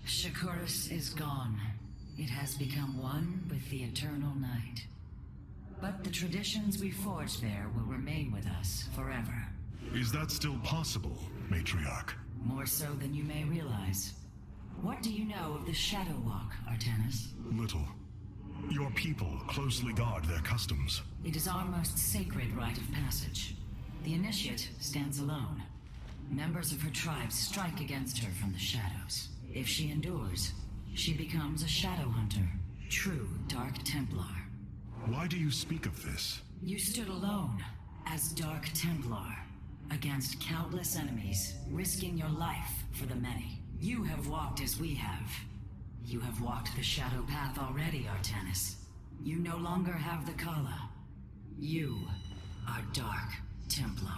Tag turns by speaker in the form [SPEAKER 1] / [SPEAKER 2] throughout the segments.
[SPEAKER 1] Shakuras is gone. It has become one with the eternal night. But the traditions we forged there will remain with us forever.
[SPEAKER 2] Is that still possible, Matriarch?
[SPEAKER 1] More so than you may realize. What do you know of the Shadow Walk, Artanis?
[SPEAKER 2] Little. Your people closely guard their customs.
[SPEAKER 1] It is our most sacred rite of passage. The Initiate stands alone. Members of her tribe strike against her from the shadows. If she endures, she becomes a Shadow Hunter, true Dark Templar.
[SPEAKER 2] Why do you speak of this?
[SPEAKER 1] You stood alone, as Dark Templar, against countless enemies, risking your life for the many. You have walked as we have. You have walked the Shadow Path already, Artanis. You no longer have the Kala. You are Dark Templar.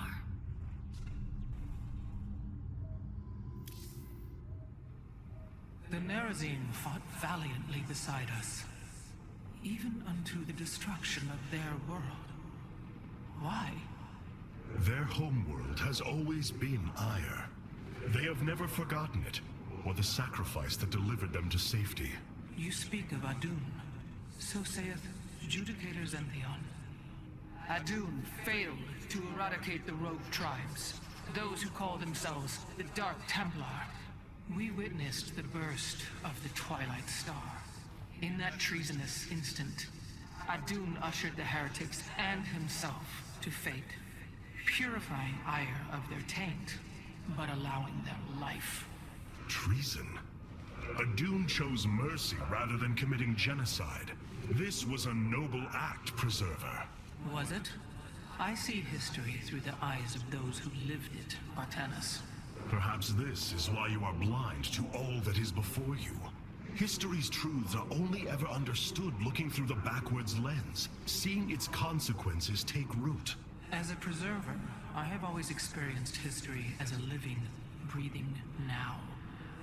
[SPEAKER 3] The Nerazim fought valiantly beside us, even unto the destruction of their world. Why?
[SPEAKER 2] Their homeworld has always been Ire. They have never forgotten it, or the sacrifice that delivered them to safety.
[SPEAKER 3] You speak of Adun. So saith Judicator Zentheon. Adun failed to eradicate the rogue tribes, those who call themselves the Dark Templar. We witnessed the burst of the Twilight Star. In that treasonous instant, Adun ushered the heretics and himself to fate, purifying Ire of their taint, but allowing them life.
[SPEAKER 2] Treason? Adun chose mercy rather than committing genocide. This was a noble act, Preserver.
[SPEAKER 3] Was it? I see history through the eyes of those who lived it, Artanis.
[SPEAKER 2] Perhaps this is why you are blind to all that is before you. History's truths are only ever understood looking through the backwards lens, seeing its consequences take root.
[SPEAKER 3] As a preserver, I have always experienced history as a living, breathing now,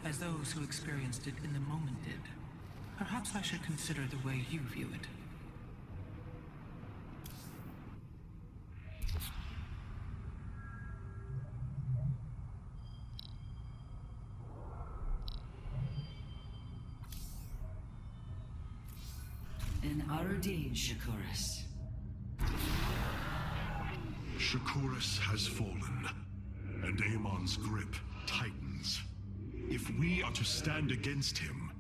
[SPEAKER 3] as those who experienced it in the moment did. Perhaps I should consider the way you view it.
[SPEAKER 1] An Arudin, Shakuras.
[SPEAKER 2] Shakuras has fallen, and Amon's grip tightens. If we are to stand against him,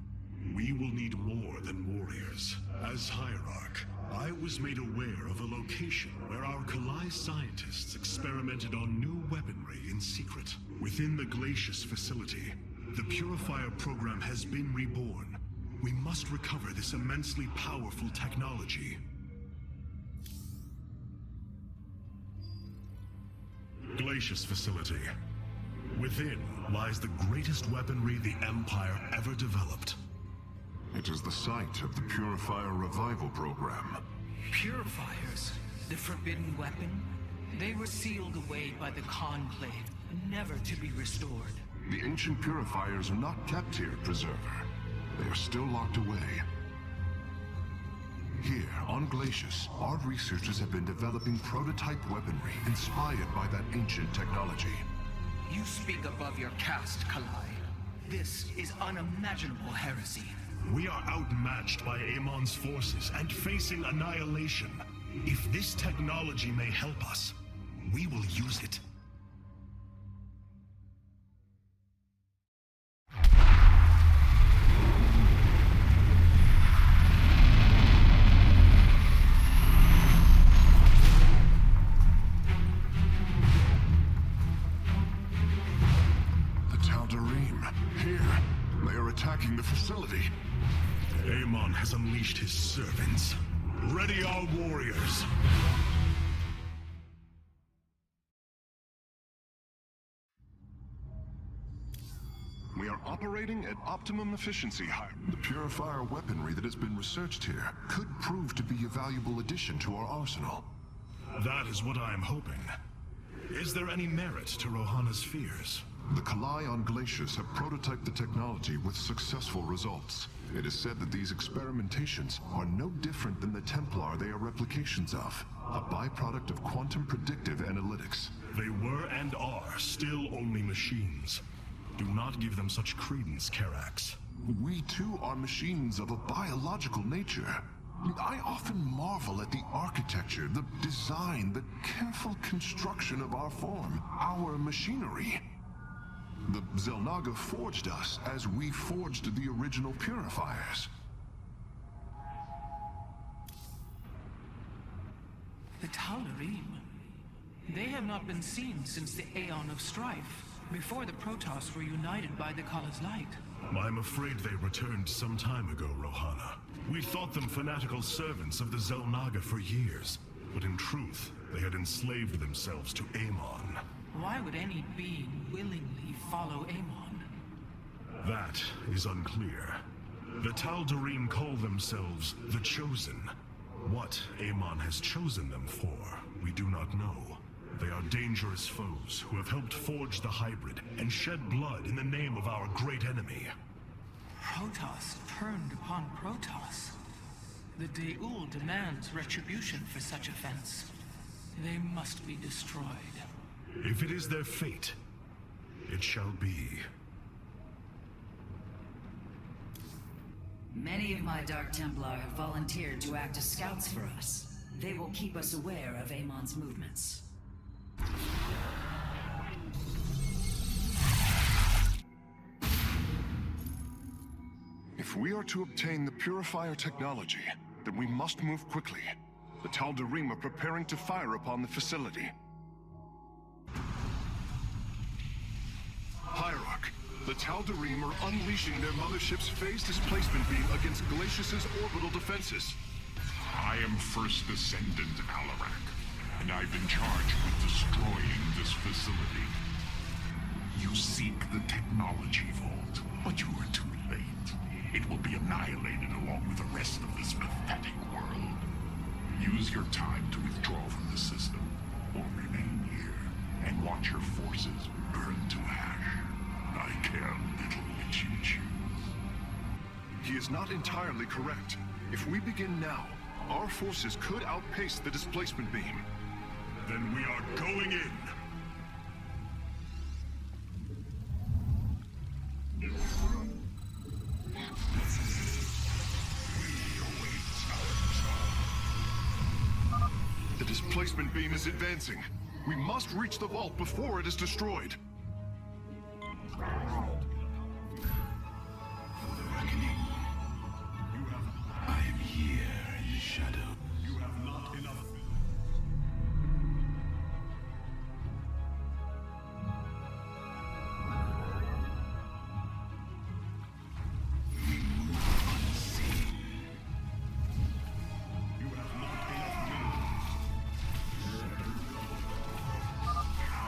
[SPEAKER 2] we will need more than warriors. As Hierarch, I was made aware of a location where our Kalai scientists experimented on new weaponry in secret. Within the Glacius facility, the Purifier program has been reborn. We must recover this immensely powerful technology. Glacius facility. Within lies the greatest weaponry the Empire ever developed.
[SPEAKER 4] It is the site of the Purifier Revival Program.
[SPEAKER 3] Purifiers? The forbidden weapon? They were sealed away by the Conclave, never to be restored.
[SPEAKER 4] The ancient Purifiers are not kept here, Preserver. They are still locked away. Here, on Glacius, our researchers have been developing prototype weaponry inspired by that ancient technology.
[SPEAKER 3] You speak above your caste, Kalai. This is unimaginable heresy.
[SPEAKER 2] We are outmatched by Amon's forces and facing annihilation. If this technology may help us, we will use it.
[SPEAKER 4] Attacking the facility.
[SPEAKER 2] Amon has unleashed his servants. Ready our warriors.
[SPEAKER 4] We are operating at optimum efficiency. The Purifier weaponry that has been researched here could prove to be a valuable addition to our arsenal.
[SPEAKER 2] That is what I am hoping. Is there any merit to Rohana's fears?
[SPEAKER 4] The Kalai on Glacius have prototyped the technology with successful results. It is said that these experimentations are no different than the Templar they are replications of, a byproduct of quantum predictive analytics.
[SPEAKER 2] They were and are still only machines. Do not give them such credence, Karax.
[SPEAKER 4] We too are machines of a biological nature. I often marvel at the architecture, the design, the careful construction of our form, our machinery. The Xel'Naga forged us as we forged the original purifiers.
[SPEAKER 3] The Tal'Darim. They have not been seen since the Aeon of Strife, before the Protoss were united by the Kala's light.
[SPEAKER 2] I'm afraid they returned some time ago, Rohana. We thought them fanatical servants of the Xel'Naga for years, but in truth, they had enslaved themselves to Amon.
[SPEAKER 3] Why would any being willingly follow Amon?
[SPEAKER 2] That is unclear. The Tal'Darim call themselves the Chosen. What Amon has chosen them for, we do not know. They are dangerous foes who have helped forge the hybrid and shed blood in the name of our great enemy.
[SPEAKER 3] Protoss turned upon Protoss. The De'ul demands retribution for such offense. They must be destroyed.
[SPEAKER 2] If it is their fate, it shall be.
[SPEAKER 1] Many of my Dark Templar have volunteered to act as scouts for us. They will keep us aware of Amon's movements.
[SPEAKER 4] If we are to obtain the purifier technology, then we must move quickly. The Tal'Darim are preparing to fire upon the facility. Hierarch, the Tal'Darim are unleashing their mothership's phase displacement beam against Glacius's orbital defenses.
[SPEAKER 5] I am First Descendant Alarak, and I've been charged with destroying this facility. You seek the technology vault, but you are too late. It will be annihilated along with the rest of this pathetic world. Use your time to withdraw from the system, or remain here, and watch your forces burn to ash. I care little which you choose.
[SPEAKER 4] He is not entirely correct. If we begin now, our forces could outpace the displacement beam.
[SPEAKER 2] Then we are going in!
[SPEAKER 4] The displacement beam is advancing. We must reach the vault before it is destroyed.
[SPEAKER 5] I am here in the shadow.
[SPEAKER 2] You have not enough.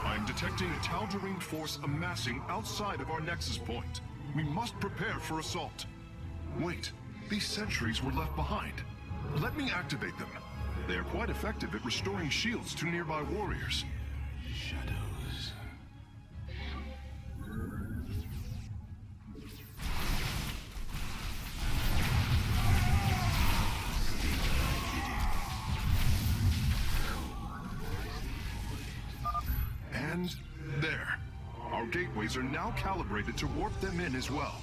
[SPEAKER 4] I'm detecting a Tal'Darim force amassing outside of our nexus point. We must prepare for assault. Wait, these sentries were left behind. Let me activate them. They are quite effective at restoring shields to nearby warriors.
[SPEAKER 5] Shadows.
[SPEAKER 4] And there. Our gateways are now calibrated to warp them in as well.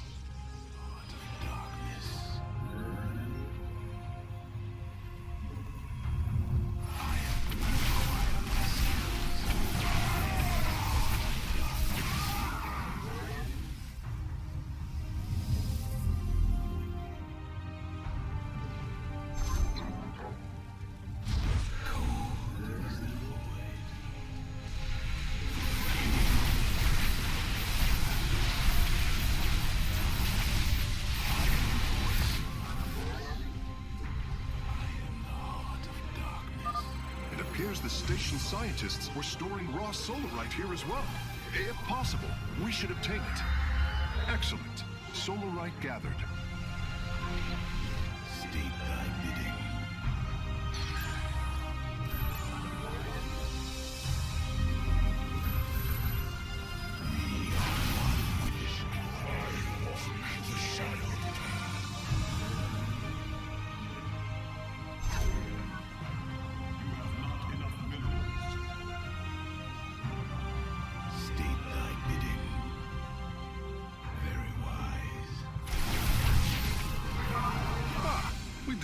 [SPEAKER 4] The station scientists were storing raw solarite here as well. If possible, we should obtain it. Excellent. Solarite gathered.
[SPEAKER 5] State thy bidding. We are one wish. I walk the shadow.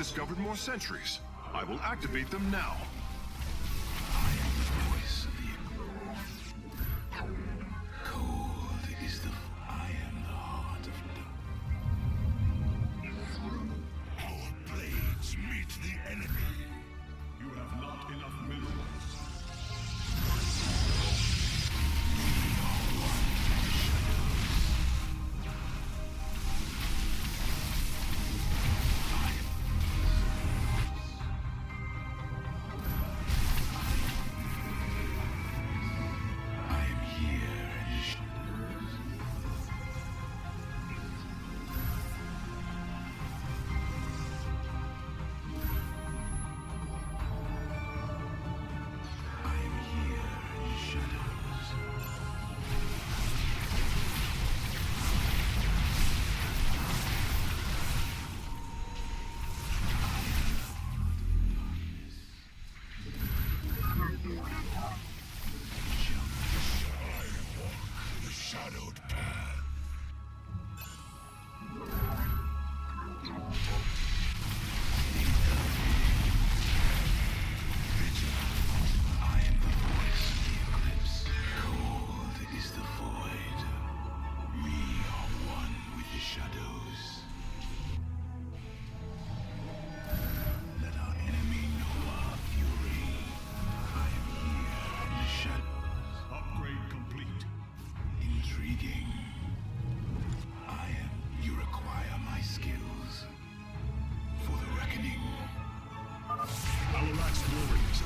[SPEAKER 4] discovered more sentries. I will activate them now.
[SPEAKER 6] I am the voice of the cold is the I am the heart of
[SPEAKER 2] Our blades meet the enemy. You have not enough minerals.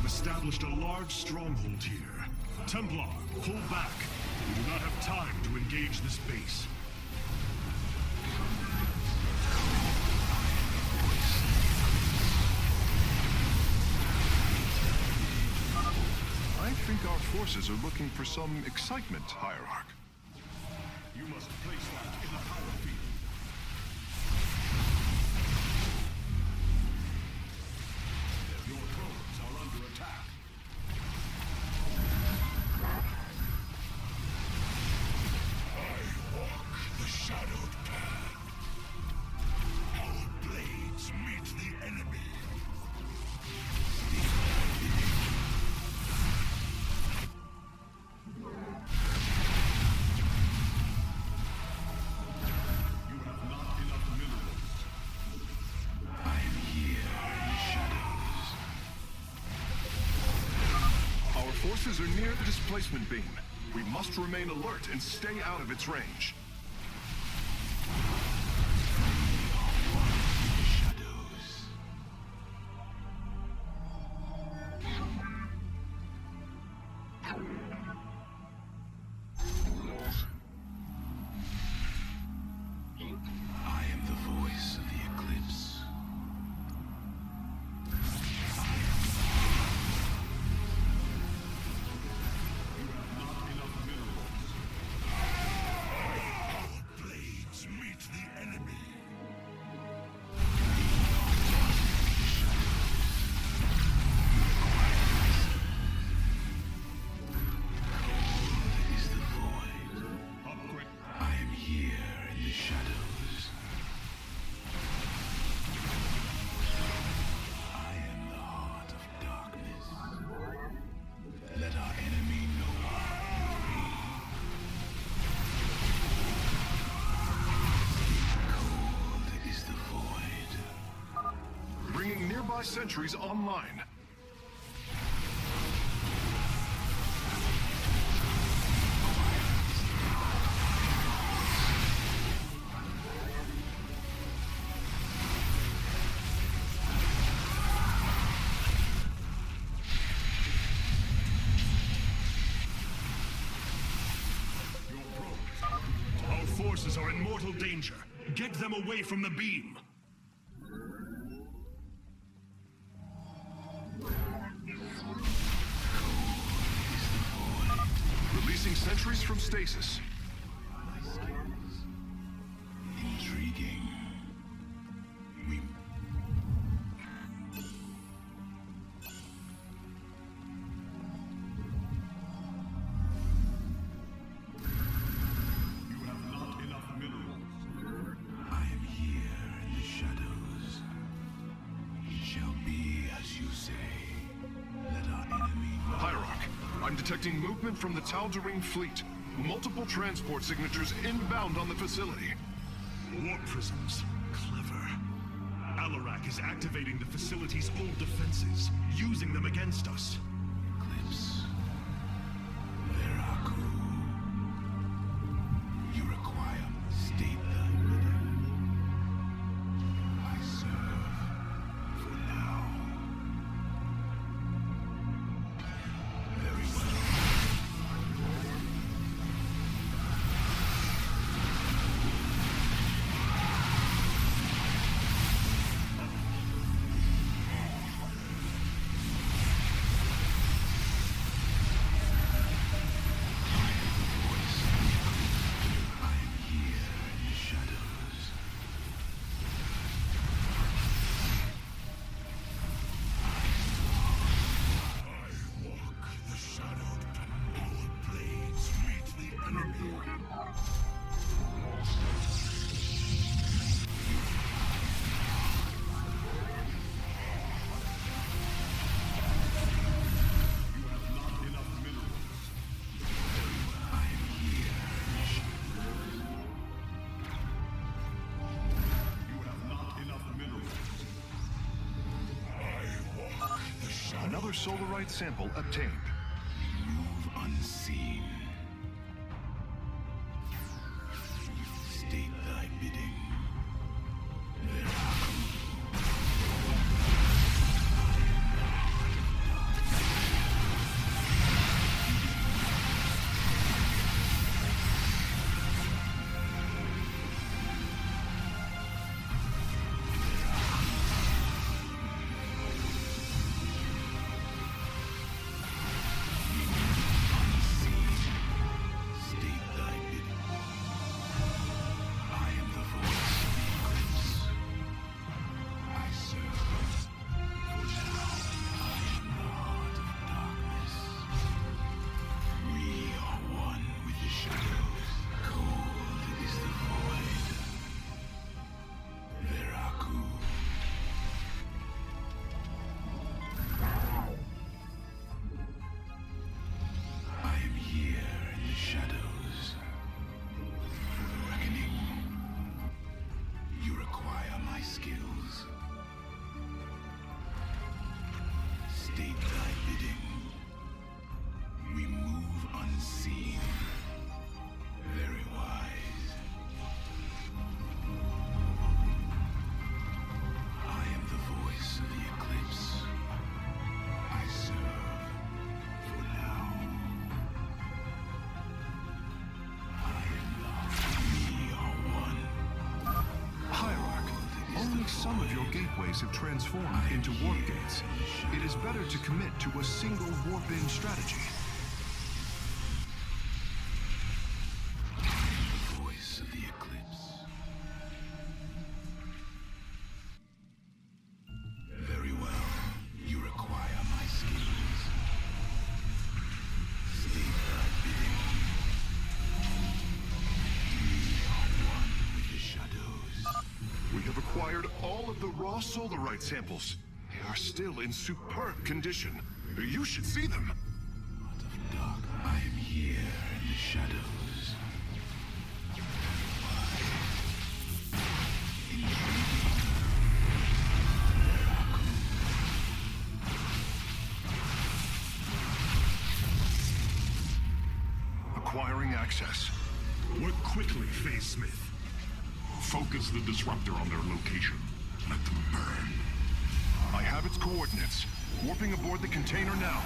[SPEAKER 2] Established a large stronghold here. Templar, pull back. We do not have time to engage this base.
[SPEAKER 4] I think our forces are looking for some excitement, Hierarch.
[SPEAKER 2] You must place that in the power field. Your probes are under attack. I walk the shadowed path. Our blades meet the enemy. You have not enough minerals.
[SPEAKER 6] I am here in the shadows.
[SPEAKER 4] Our forces are near the displacement beam. We must remain alert and stay out of its range.
[SPEAKER 6] Shadows. I am the voice of the eclipse.
[SPEAKER 2] Blades meet the enemy.
[SPEAKER 6] Is the void.
[SPEAKER 2] Upgrade.
[SPEAKER 6] I am here in the shadows. I am the heart of darkness. Let our enemy know our fury. Cold is the void.
[SPEAKER 4] Bringing nearby sentries online.
[SPEAKER 2] Your probes. Our forces are in mortal danger. Get them away from the beam.
[SPEAKER 4] Releasing sentries from stasis.
[SPEAKER 6] My skills. Intriguing. We
[SPEAKER 2] You have not enough minerals.
[SPEAKER 6] I am here in the shadows.
[SPEAKER 4] Detecting movement from the Tal'Darim fleet. Multiple transport signatures inbound on the facility.
[SPEAKER 2] Warp prisms. Clever. Alarak is activating the facility's old defenses, using them against us.
[SPEAKER 6] Eclipse. Veraku. You require state thy bidding. I serve for now. Very well.
[SPEAKER 4] Another solarite sample obtained.
[SPEAKER 6] Move unseen. State thy bidding. State thy bidding. I am the voice of the eclipse. I serve. For now, I am the heart of darkness. We are one with the shadows. Cold is the void. Veraku. I am here in the shadows. For the reckoning. You require my skills. State thy bidding. We move unseen. Very wise. I am the voice of the eclipse. I serve for now. We are one.
[SPEAKER 4] Hierarch, only some of your gateways have transformed into warp gates. It is better to commit to a single warp-in strategy.
[SPEAKER 6] The voice of the eclipse. Very well. You require my skills. State thy bidding. We are one with the shadows.
[SPEAKER 4] We have acquired all of the raw solarite samples. They are still in superb condition. You should see them.
[SPEAKER 6] Heart of dark, I am here in the shadows.
[SPEAKER 4] Acquiring access.
[SPEAKER 2] Work quickly, Phase Smith.
[SPEAKER 5] Focus the disruptor on their location. Let them burn.
[SPEAKER 4] I have its coordinates. Warping aboard the container now.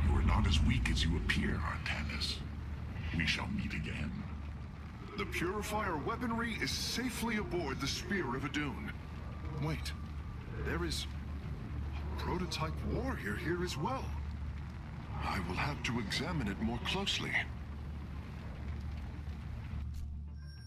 [SPEAKER 5] You are not as weak as you appear, Artanis. We shall meet again.
[SPEAKER 4] The Purifier weaponry is safely aboard the Spear of Adun. Wait, there is a prototype warrior here as well. I will have to examine it more closely.